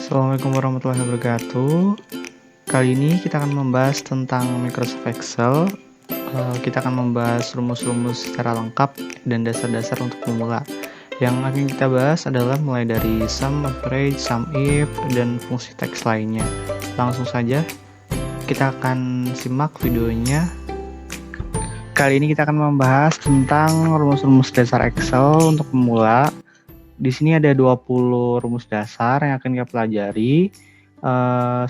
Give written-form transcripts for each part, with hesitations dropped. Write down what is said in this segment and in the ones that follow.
Assalamualaikum warahmatullahi wabarakatuh. Kali ini kita akan membahas tentang Microsoft Excel. Kita akan membahas rumus-rumus secara lengkap dan dasar-dasar untuk pemula. Yang akan kita bahas adalah mulai dari sum, average, sum if, dan fungsi teks lainnya. Langsung saja kita akan simak videonya. Kali ini kita akan membahas tentang rumus-rumus dasar Excel untuk pemula. Di sini ada 20 rumus dasar yang akan kita pelajari.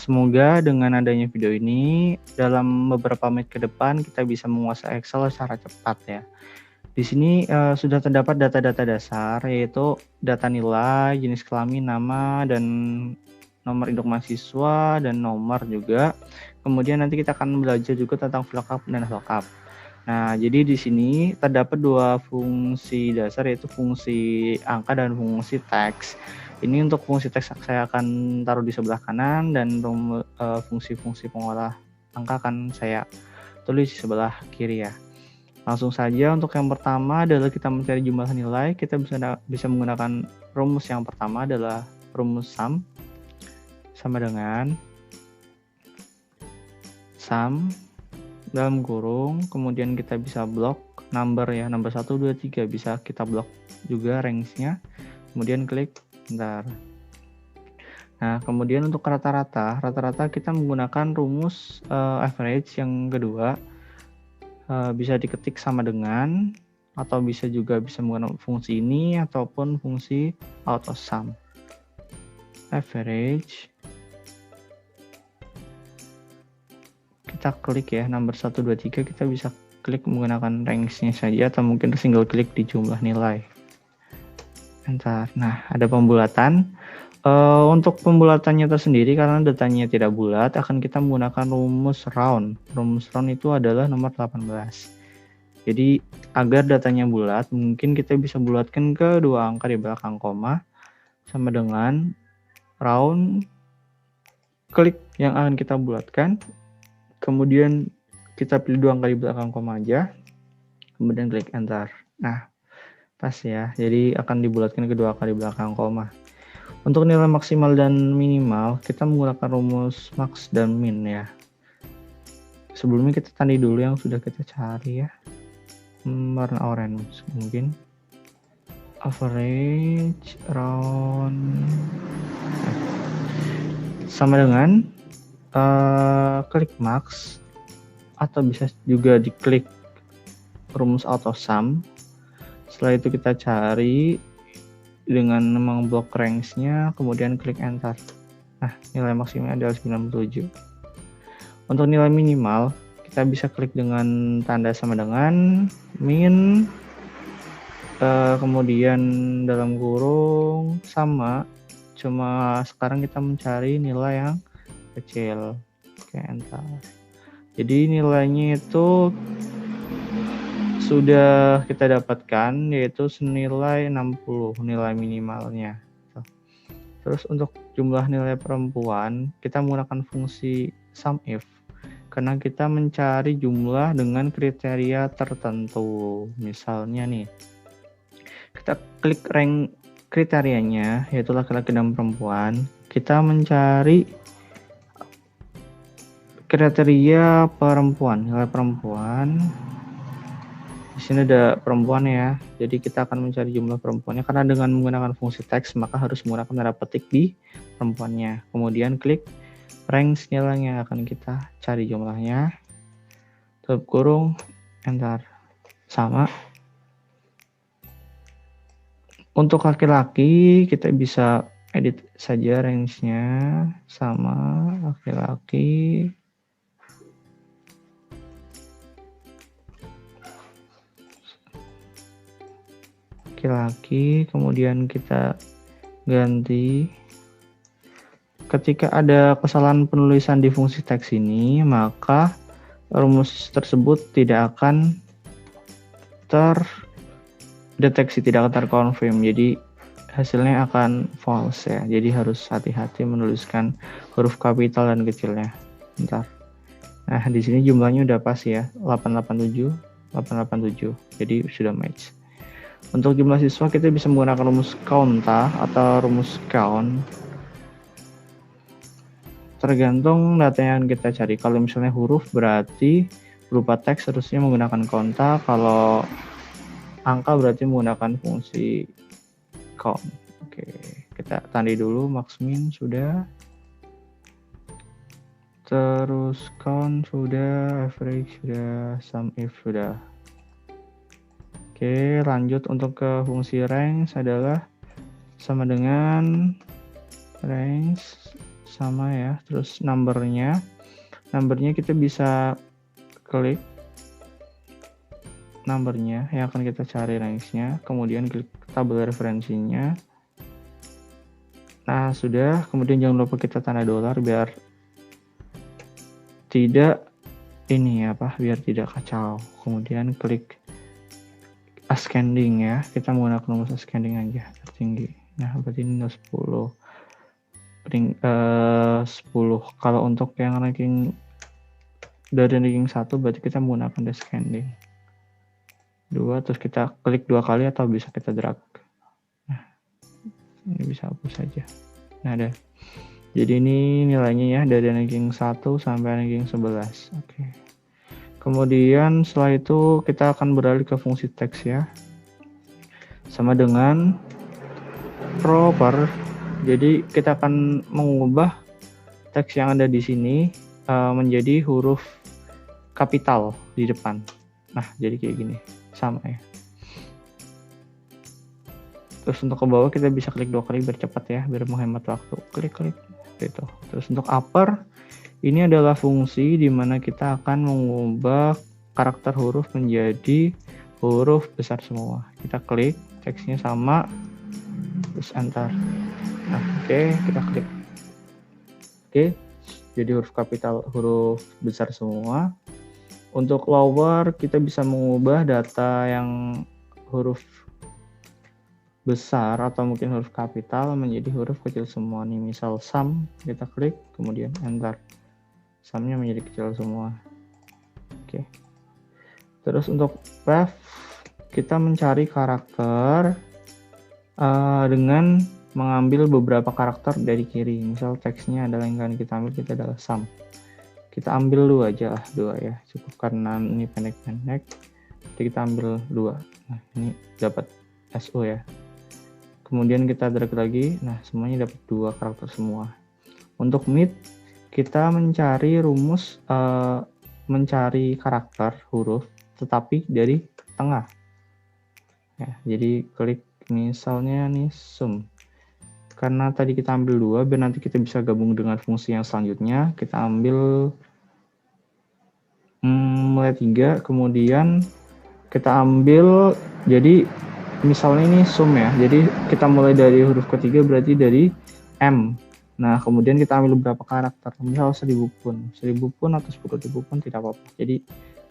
Semoga dengan adanya video ini, dalam beberapa menit ke depan kita bisa menguasai Excel secara cepat ya. Di sini sudah terdapat data-data dasar, yaitu data nilai, jenis kelamin, nama, dan nomor induk mahasiswa, dan nomor juga. Kemudian nanti kita akan belajar juga tentang VLOOKUP dan VLOOKUP. Nah, jadi di sini terdapat dua fungsi dasar, yaitu fungsi angka dan fungsi teks. Ini untuk fungsi teks saya akan taruh di sebelah kanan, dan fungsi-fungsi pengolah angka akan saya tulis di sebelah kiri ya. Langsung saja untuk yang pertama adalah kita mencari jumlah nilai. Kita bisa menggunakan rumus yang pertama adalah rumus sum, sama dengan sum dalam kurung, kemudian kita bisa blok number ya, number 1, 2, 3 bisa kita blok juga range-nya, kemudian klik enter. Nah, kemudian untuk rata-rata kita menggunakan rumus average yang kedua, bisa diketik sama dengan, atau bisa menggunakan fungsi ini ataupun fungsi auto sum. Average, kita klik ya, number 1, 2, 3 kita bisa klik menggunakan range-nya saja, atau mungkin single klik di jumlah nilai. Enter. Nah, ada pembulatan. Untuk pembulatannya tersendiri, karena datanya tidak bulat, akan kita menggunakan rumus round. Rumus round itu adalah nomor 18. Jadi, agar datanya bulat, mungkin kita bisa bulatkan ke dua angka di belakang koma, sama dengan round, klik yang akan kita bulatkan, kemudian kita pilih dua angka di belakang koma aja, kemudian klik enter. Nah, pas ya, jadi akan dibulatkan kedua angka di belakang koma. Untuk nilai maksimal dan minimal, kita menggunakan rumus max dan min ya. Sebelumnya kita tandai dulu yang sudah kita cari ya, warna orange mungkin. Average, round, sama dengan klik max, atau bisa juga diklik rumus auto sum. Setelah itu kita cari dengan mengblok range-nya, kemudian klik enter. Nah, nilai maksimalnya adalah 97. Untuk nilai minimal, kita bisa klik dengan tanda sama dengan min, kemudian dalam kurung sama, cuma sekarang kita mencari nilai yang kecil. Oke, enter. Jadi nilainya itu sudah kita dapatkan, yaitu senilai 60 nilai minimalnya. Terus untuk jumlah nilai perempuan, kita menggunakan fungsi sum if, karena kita mencari jumlah dengan kriteria tertentu. Misalnya nih, kita klik rank kriterianya, yaitu laki-laki dan perempuan. Kita mencari kriteria perempuan, nilai perempuan. Di sini ada perempuan ya, jadi kita akan mencari jumlah perempuannya, karena dengan menggunakan fungsi teks maka harus menggunakan tanda petik di perempuannya. Kemudian klik range nilainya, akan kita cari jumlahnya, tutup kurung, enter. Sama. Untuk laki-laki kita bisa edit saja range-nya, sama laki-laki. Laki-laki, kemudian kita ganti. Ketika ada kesalahan penulisan di fungsi teks ini, maka rumus tersebut tidak akan terdeteksi, tidak akan terkonfirm. Jadi hasilnya akan false ya. Jadi harus hati-hati menuliskan huruf kapital dan kecilnya. Bentar. Nah, di sini jumlahnya udah pas ya, 887, 887. Jadi sudah match. Untuk jumlah siswa kita bisa menggunakan rumus count atau rumus count. tergantung data yang kita cari. Kalau misalnya huruf berarti berupa teks harusnya menggunakan konta, kalau angka berarti menggunakan fungsi count. Oke, kita tandai dulu max min sudah. Terus count sudah, average sudah, sum if sudah. Oke, lanjut untuk ke fungsi range adalah sama dengan range sama ya, terus numbernya kita bisa klik numbernya yang akan kita cari range-nya, kemudian klik tabel referensinya. Nah sudah, kemudian jangan lupa kita tanda dolar biar tidak biar tidak kacau. Kemudian klik ascending ya, kita menggunakan rumus ascending aja tertinggi. Nah berarti ini 10. 10. Kalau untuk yang ranking dari ranking 1 berarti kita menggunakan descending 2, terus kita klik 2 kali atau bisa kita drag. Nah ini bisa hapus saja. Nah ada, jadi ini nilainya ya dari ranking 1 sampai ranking 11. Oke. Kemudian setelah itu kita akan beralih ke fungsi teks ya, sama dengan proper. Jadi kita akan mengubah teks yang ada di sini menjadi huruf kapital di depan. Nah, jadi kayak gini, sama ya. Terus untuk ke bawah kita bisa klik 2 kali biar cepat ya, biar menghemat waktu. Klik gitu. Terus untuk upper, ini adalah fungsi di mana kita akan mengubah karakter huruf menjadi huruf besar semua. Kita klik, teksnya sama, terus enter. Nah, oke, kita klik. Oke, jadi huruf kapital, huruf besar semua. Untuk lower, kita bisa mengubah data yang huruf besar atau mungkin huruf kapital menjadi huruf kecil semua. Nih, misal sum, kita klik, kemudian enter. Sumnya menjadi kecil semua. Oke. Terus untuk ref, kita mencari karakter dengan mengambil beberapa karakter dari kiri. Misal teksnya adalah yang akan kita ambil, kita adalah sum. Kita ambil 2 aja lah, 2 ya. Cukup karena ini pendek-pendek. Jadi kita ambil 2. Nah, ini dapat SO ya. Kemudian kita drag lagi. Nah, semuanya dapat 2 karakter semua. Untuk mid, kita mencari rumus mencari karakter huruf tetapi dari tengah. Ya, jadi klik misalnya nih sum. Karena tadi kita ambil 2, biar nanti kita bisa gabung dengan fungsi yang selanjutnya. Kita ambil mulai 3, kemudian kita ambil, jadi misalnya ini sum ya. Jadi kita mulai dari huruf ketiga berarti dari M. Nah, kemudian kita ambil beberapa karakter. Misal 1000 pun atau 10.000 pun tidak apa-apa. Jadi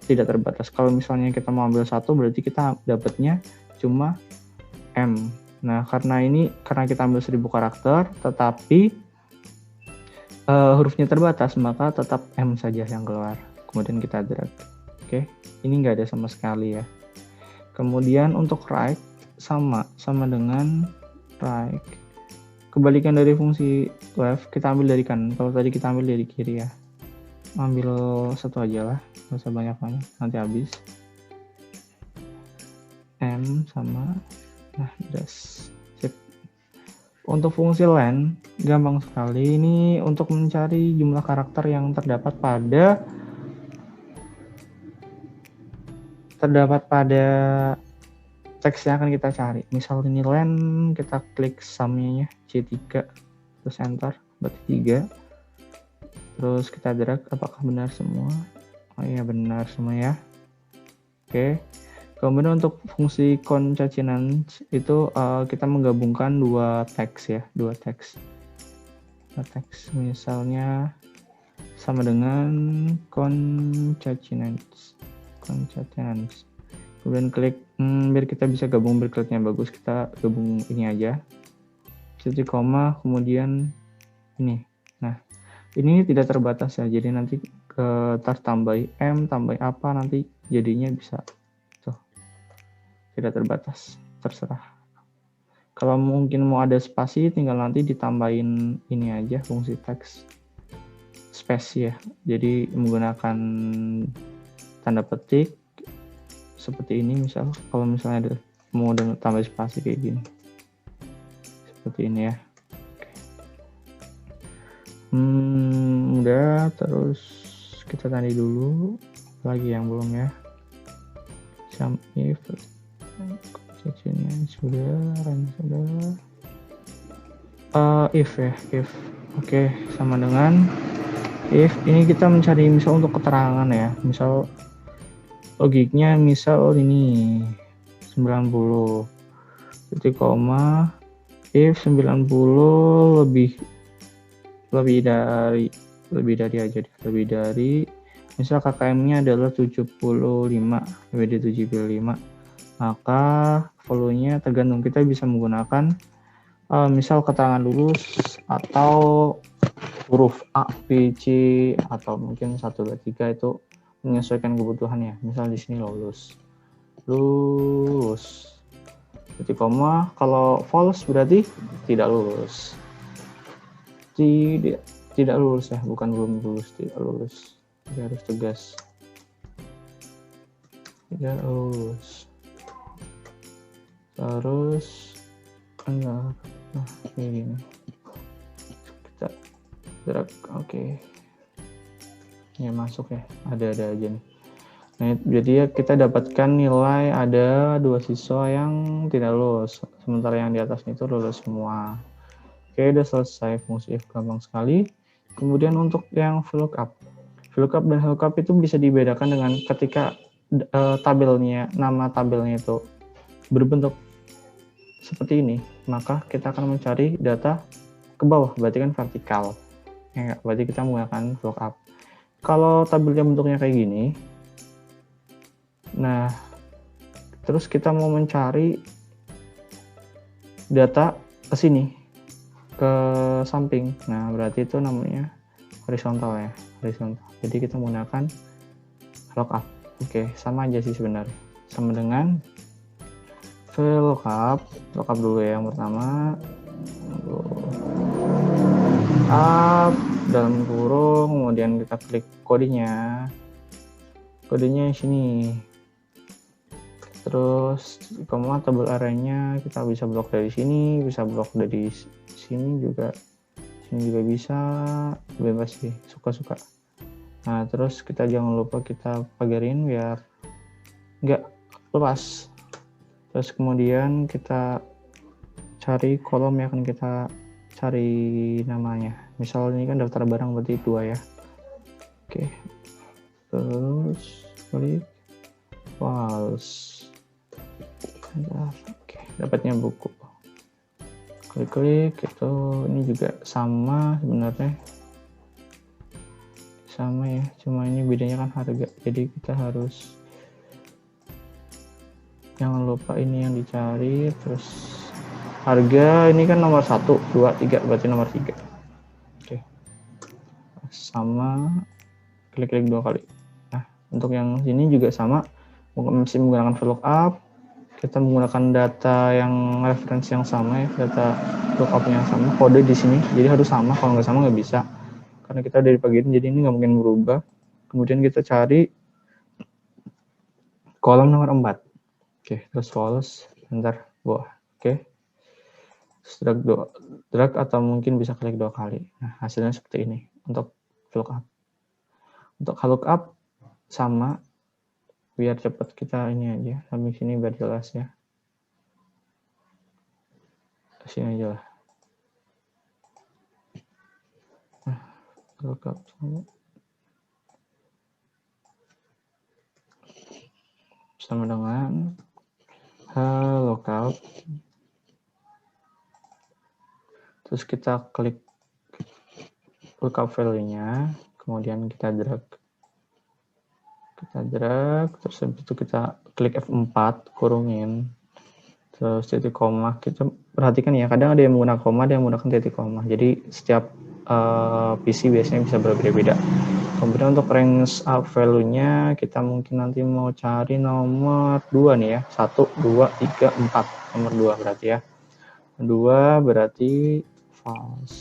tidak terbatas. Kalau misalnya kita mau ambil 1, berarti kita dapatnya cuma M. Nah, karena kita ambil 1000 karakter, tetapi hurufnya terbatas, maka tetap M saja yang keluar. Kemudian kita drag. Oke, ini nggak ada sama sekali ya. Kemudian untuk right, sama dengan right. Kebalikan dari fungsi left, kita ambil dari kanan. Kalau tadi kita ambil dari kiri ya. Ambil 1 aja lah, nggak usah banyak-banyak, nanti habis. M sama, nah das. Sip. Untuk fungsi len, gampang sekali. Ini untuk mencari jumlah karakter yang terdapat pada teks yang akan kita cari. Misal ini len, kita klik sum-nya C3, terus enter, berarti 3. Terus kita drag, apakah benar semua? Oh iya, benar semua ya. Oke. Kemudian untuk fungsi concatenance itu kita menggabungkan 2 teks ya, 2 teks. Misalnya sama dengan concatenance. Kemudian klik, biar kita bisa gabung, berkliknya bagus, kita gabung ini aja. Titik koma, kemudian ini. Nah, ini tidak terbatas ya, jadi nanti tambah M, tambah apa, nanti jadinya bisa. Tuh, tidak terbatas, terserah. Kalau mungkin mau ada spasi, tinggal nanti ditambahin ini aja, fungsi teks. space ya. Jadi menggunakan tanda petik seperti ini, misal kalau misalnya ada mau tambah spasi kayak gini. Seperti ini ya. Udah, terus kita tadi dulu lagi yang belum ya. Sum if sudah, if ya, if. Oke, sama dengan if ini kita mencari misal untuk keterangan ya. Misal logiknya misal ini 90 titik koma if 90 lebih dari misal KKM-nya adalah 75 lebih dari 75, maka follow-nya tergantung, kita bisa menggunakan misal keterangan lulus atau huruf A, B, C atau mungkin 1, 2, 3 itu menyesuaikan kebutuhannya. Misal di sini lulus titik koma, kalau false berarti tidak lulus. Tidak lulus ya, bukan belum lulus, tidak lulus. Jadi harus tegas. Tidak lulus. Terus enggak. Nah, kayak gini. Kita drag, oke. Ya masuk ya, ada aja nih. Nah, jadi ya kita dapatkan nilai ada 2 siswa yang tidak lulus, sementara yang di atasnya itu lulus semua. Oke, udah selesai fungsi if, gampang sekali. Kemudian untuk yang VLOOKUP dan VLOOKUP itu bisa dibedakan dengan ketika tabelnya, nama tabelnya itu berbentuk seperti ini, maka kita akan mencari data ke bawah, berarti kan vertikal. Ya, berarti kita menggunakan VLOOKUP. Kalau tabelnya bentuknya kayak gini, nah terus kita mau mencari data ke sini, ke samping, nah berarti itu namanya horizontal ya, horizontal. Jadi kita menggunakan lookup. Oke, sama aja sih sebenarnya, sama dengan VLOOKUP. Lookup dulu ya, yang pertama up dalam kurung, kemudian kita klik kodenya yang sini, terus koma tabel arraynya kita bisa blok dari sini, bisa blok dari sini juga bisa, bebas sih, suka-suka. Nah terus kita jangan lupa kita pagarin biar nggak lepas. Terus kemudian kita cari kolom yang akan kita cari namanya, misal ini kan daftar barang berarti 2 ya. Oke, terus klik false. Oke, dapatnya buku. Klik itu, ini juga sama sebenarnya, sama ya, cuma ini bedanya kan harga. Jadi kita harus jangan lupa ini yang dicari. Terus harga ini kan nomor 1, 2, 3, berarti nomor 3. Oke, sama, klik 2 kali. Nah untuk yang sini juga sama, masih menggunakan VLOOKUP. Kita menggunakan data yang referensi yang sama ya, data lookup-nya yang sama, kode di sini, jadi harus sama, kalau nggak sama nggak bisa, karena kita dari bagian, jadi ini nggak mungkin berubah. Kemudian kita cari kolom nomor 4. Oke, terus false, bentar, bawah. Oke, terus drag atau mungkin bisa klik 2 kali. Nah hasilnya seperti ini untuk VLOOKUP. Untuk lookup sama, biar cepat kita ini aja, sampai sini biar jelas ya. Sini aja lah. Nah, lookup sama dengan lookup. Terus kita klik lookup value-nya, kemudian kita drag, terus habis itu kita klik F4, kurungin, terus titik koma. Kita perhatikan ya, kadang ada yang menggunakan koma, ada yang menggunakan titik koma. Jadi setiap PC biasanya bisa berbeda-beda. Kemudian untuk range up value-nya, kita mungkin nanti mau cari nomor 2 nih ya, 1, 2, 3, 4, nomor 2 berarti ya. 2 berarti false.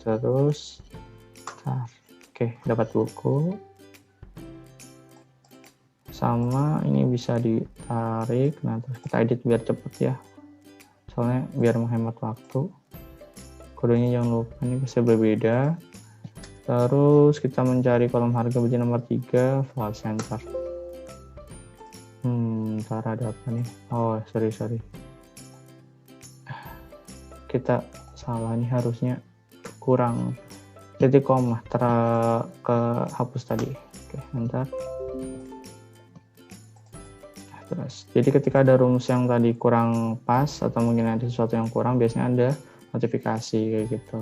Terus Oke, dapat buku. Sama ini bisa ditarik. Nah, terus kita edit biar cepet ya. Soalnya biar menghemat waktu. Kodenya jangan lupa, ini bisa berbeda. Terus kita mencari kolom harga biji nomor 3, file center. Ntar ada apa nih? Oh, sorry. Kita salah nih, harusnya kurang titik koma, kehapus tadi. Oke, bentar. Terus, jadi ketika ada rumus yang tadi kurang pas atau mungkin ada sesuatu yang kurang, biasanya ada notifikasi kayak gitu.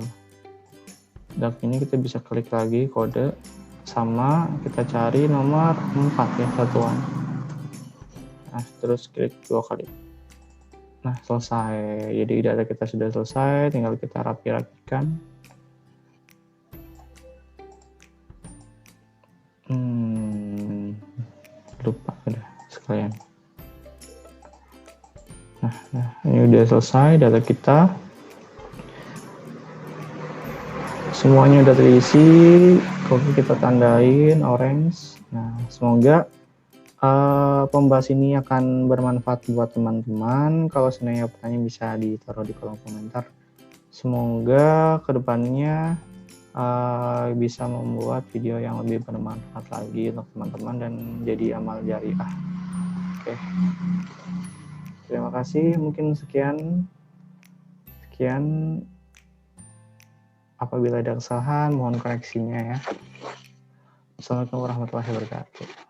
Dan ini kita bisa klik lagi kode, sama kita cari nomor 4 ya, satuan. Nah, terus klik 2 kali. Nah, selesai. Jadi data kita sudah selesai, tinggal kita rapi-rapikan. Lupa udah sekalian. Nah, ini udah selesai data kita. Semuanya udah terisi, oke, kita tandain orange. Nah, semoga pembahas ini akan bermanfaat buat teman-teman. Kalau seandainya pertanyaan bisa ditaruh di kolom komentar. Semoga kedepannya bisa membuat video yang lebih bermanfaat lagi untuk teman-teman dan jadi amal jariah. Oke. Terima kasih, mungkin sekian. Apabila ada kesalahan, mohon koreksinya ya. Assalamualaikum warahmatullahi wabarakatuh.